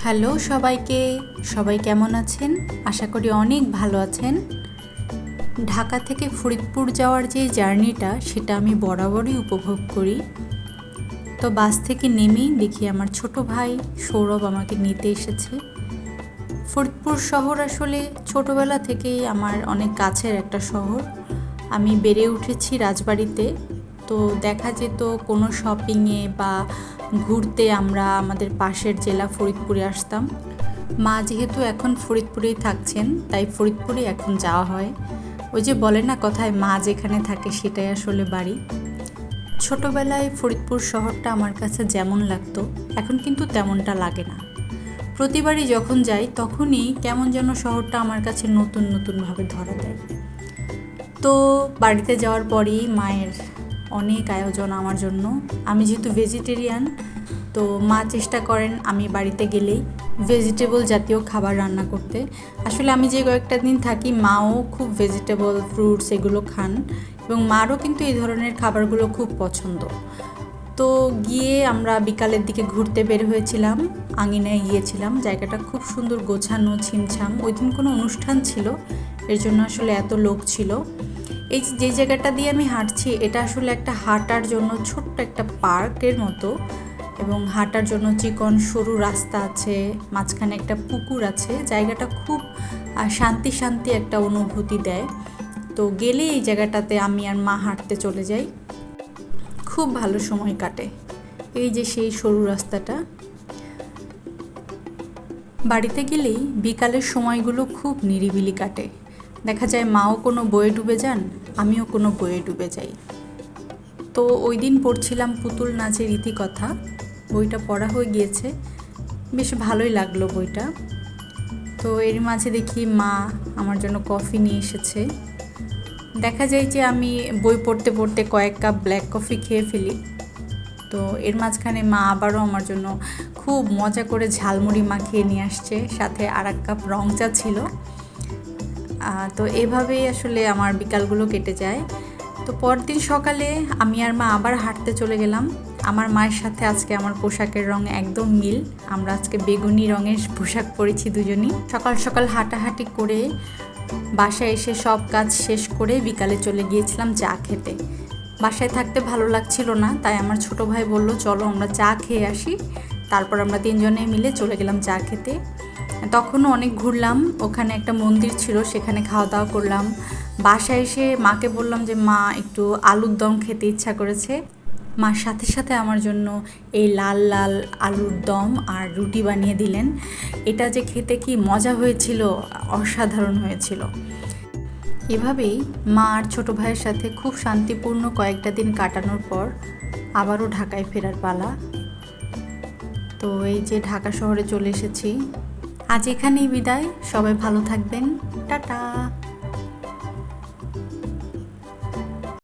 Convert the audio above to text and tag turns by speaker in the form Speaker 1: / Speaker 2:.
Speaker 1: Hello সবাইকে, সবাই কেমন আছেন? আশা করি অনেক ভালো আছেন। ঢাকা থেকে ফরিদপুর যাওয়ার যে জার্নিটা সেটা আমি বরাবরই উপভোগ করি। তো বাস থেকে নেমেই দেখি আমার ছোট ভাই সৌরভ আমাকে নিতে এসেছে। ফরিদপুর শহর আসলে ছোটোবেলা থেকেই আমার অনেক কাছের একটা শহর। আমি বেড়ে উঠেছি রাজবাড়িতে। তো দেখা যেত কোনো শপিংয়ে বা ঘুরতে আমরা আমাদের পাশের জেলা ফরিদপুরে আসতাম। মা যেহেতু এখন ফরিদপুরেই থাকছেন, তাই ফরিদপুরে এখন যাওয়া হয়। ওই যে বলে না কথায়, মা যেখানে থাকে সেটাই আসলে বাড়ি। ছোটোবেলায় ফরিদপুর শহরটা আমার কাছে যেমন লাগতো, এখন কিন্তু তেমনটা লাগে না। প্রতিবারই যখন যাই তখনই কেমন যেন শহরটা আমার কাছে নতুন নতুনভাবে ধরা দেয়। তো বাড়িতে যাওয়ার পরেই মায়ের অনেক আয়োজন আমার জন্য। আমি যেহেতু ভেজিটেরিয়ান, তো মা চেষ্টা করেন আমি বাড়িতে গেলেই ভেজিটেবল জাতীয় খাবার রান্না করতে। আসলে আমি যে কয়েকটা দিন থাকি মাও খুব ভেজিটেবল ফ্রুটস এগুলো খান, এবং মারও কিন্তু এই ধরনের খাবারগুলো খুব পছন্দ। তো গিয়ে আমরা বিকালের দিকে ঘুরতে বের হয়েছিলাম, আঙিনায় গিয়েছিলাম। জায়গাটা খুব সুন্দর, গোছানো, ছিমছাম। ওই দিন কোনো অনুষ্ঠান ছিল, এর জন্য আসলে এত লোক ছিল। এই যে জায়গাটা দিয়ে আমি হাঁটছি, এটা আসলে একটা হাঁটার জন্য ছোট্ট একটা পার্কের মতো, এবং হাঁটার জন্য চিকন সরু রাস্তা আছে, মাঝখানে একটা পুকুর আছে। জায়গাটা খুব শান্তি শান্তি একটা অনুভূতি দেয়। তো গেলে এই জায়গাটাতে আমি আর মা হাঁটতে চলে যাই, খুব ভালো সময় কাটে। এই যে সেই সরু রাস্তাটা। বাড়িতে গেলেই বিকালের সময়গুলো খুব নিরিবিলি কাটে। দেখা যায় মাও কোনো বইয়ে ডুবে যান, আমিও কোনো বইয়ে ডুবে যাই। তো ওই দিন পড়ছিলাম পুতুল নাচের ইতিকথা। বইটা পড়া হয়ে গিয়েছে, বেশ ভালোই লাগলো বইটা। তো এর মাঝে দেখি মা আমার জন্য কফি নিয়ে এসেছে। দেখা যায় যে আমি বই পড়তে পড়তে কয়েক কাপ ব্ল্যাক কফি খেয়ে ফেলি। তো এর মাঝখানে মা আবারও আমার জন্য খুব মজা করে ঝালমুড়ি মাখিয়ে নিয়ে আসছে, সাথে আর এক কাপ রং চা ছিল। তো এভাবেই আসলে আমার বিকালগুলো কেটে যায়। তো পরদিন সকালে আমি আর মা আবার হাঁটতে চলে গেলাম। আমার মায়ের সাথে আজকে আমার পোশাকের রং একদম মিল। আমরা আজকে বেগুনি রঙের পোশাক পরেছি দুজনই। সকাল সকাল হাঁটাহাঁটি করে বাসায় এসে সব কাজ শেষ করে বিকালে চলে গিয়েছিলাম চা খেতে। বাসায় থাকতে ভালো লাগছিল না, তাই আমার ছোট ভাই বলল চলো আমরা চা খেয়ে আসি। তারপর আমরা তিনজনে মিলে চলে গেলাম চা খেতে। তখনও অনেক ঘুরলাম, ওখানে একটা মন্দির ছিল, সেখানে খাওয়া দাওয়া করলাম। বাসায় এসে মাকে বললাম যে মা একটু আলুর দম খেতে ইচ্ছা করেছে। মার সাথে সাথে আমার জন্য এই লাল লাল আলুর দম আর রুটি বানিয়ে দিলেন। এটা যে খেতে কি মজা হয়েছিল, অসাধারণ হয়েছিল। এভাবেই মা আর ছোটো ভাইয়ের সাথে খুব শান্তিপূর্ণ কয়েকটা দিন কাটানোর পর আবারও ঢাকায় ফেরার পালা। তো এই যে ঢাকা শহরে চলে এসেছি। আজ এখানেই বিদায়। সবাই ভালো থাকবেন। টাটা।